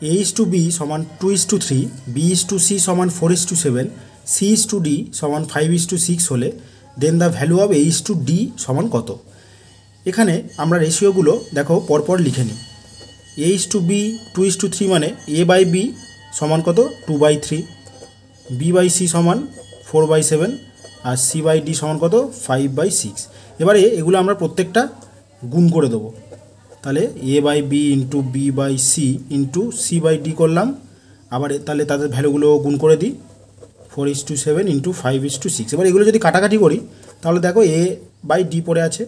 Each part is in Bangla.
A is to B সমান 2:3, B is to C সমান 4:7, C is to D সমান 5:6 হলে then the value of A is to D সমান কত। এখানে আমরা রেশিওগুলো দেখো পরপর লিখে নিই। A is to B 2:3 মানে A বাই B সমান কত 2/3, B বাই C সমান 4/7 আর C বাই D সমান কত 5/6। এবারে এগুলো আমরা প্রত্যেকটা গুণ করে দেবো। তাহলে A by B into B by C into C by D করলাম। আবার তাহলে তাদের ভ্যালুগুলো গুণ করে দিই 4:7 ইন্টু 5:6। এবার এগুলো যদি কাটাকাটি করি তাহলে দেখো এ বাই ডি পড়ে আছে,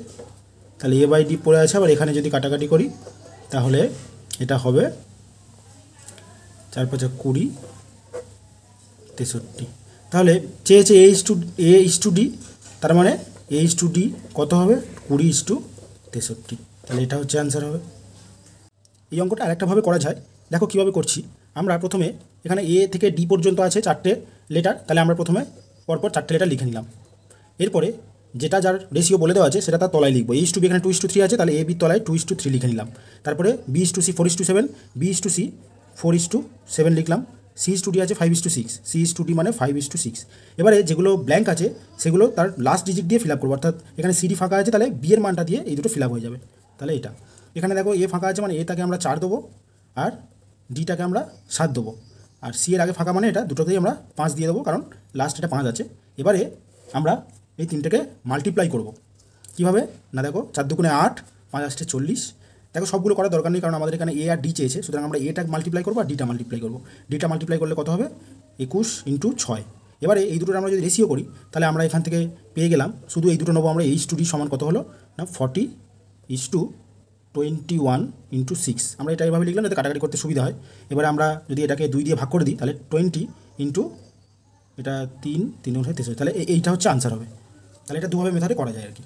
তাহলে এ বাই ডি পড়ে আছে। আবার এখানে যদি কাটাকাটি করি তাহলে এটা হবে 4×5 20, 63। তাহলে চেয়েছে এ ইস টু ডি, তার মানে এ ইস টু ডি কত হবে 20:63। তাহলে এটা হচ্ছে অ্যান্সার হবে। এই অঙ্কটা আরেকটাভাবে করা যায়, দেখো কীভাবে করছি। আমরা প্রথমে এখানে এ থেকে ডি পর্যন্ত আছে 4টে লেটার, তাহলে আমরা প্রথমে পরপর 4টে লেটার লিখে নিলাম। এরপরে যেটা যার রেশিও বলে দেওয়া আছে সেটা তার তলায় লিখবো। এ ইস টু বি এখানে 2:3 আছে, তাহলে এ বির তলায় 2:3 লিখে নিলাম। তারপরে B is to C 4:7, B is to C 4:7 লিখলাম। সি ইস টু ডি আছে 5:6, সি ইস টু ডি মানে 5:6। এবারে যেগুলো ব্ল্যাঙ্ক আছে সেগুলো তার লাস্ট ডিজিট দিয়ে ফিল আপ করবো, অর্থাৎ এখানে সিডি ফাঁকা আছে তাহলে বি এর মানটা দিয়ে এই দুটো ফিল আপ হয়ে যাবে। তাহলে এটা এখানে দেখো এ ফাঁকা আছে মানে এটাকে আমরা 4 দেবো আর ডিটাকে আমরা 7 দেবো, আর সি এর আগে ফাঁকা মানে এটা দুটোতেই আমরা 5 দিয়ে দেবো, কারণ লাস্ট এটা 5 আছে। এবারে আমরা এই তিনটেকে মাল্টিপ্লাই করব। কীভাবে না, দেখো 4 দুগুণে 8, 5 আসছে 40। দেখো সবগুলো করার দরকার নেই, কারণ আমাদের এখানে এ আর ডি চেয়েছে, সুতরাং আমরা এটা মাল্টিপ্লাই করবো আর ডিটা মাল্টিপ্লাই করবো। ডিটা মাল্টিপ্লাই করলে কত হবে 21 × 6। এবারে এই দুটোর আমরা যদি রেশিও করি তাহলে আমরা এখান থেকে পেয়ে গেলাম, শুধু এই দুটো নেবো আমরা। এইচ টু ডি সমান কত হলো না 40:21 × 6। আমরা এটা এইভাবে লিখলাম যাতে কাটাকাটি করতে সুবিধা হয়। এবারে আমরা যদি এটাকে 2 দিয়ে ভাগ করে দিই তাহলে 20 ইন্টু এটা 3 3 63, তাহলে এইটা হচ্ছে আনসার হবে। তাহলে এটা দুভাবে মেথডে করা যায় আর কি।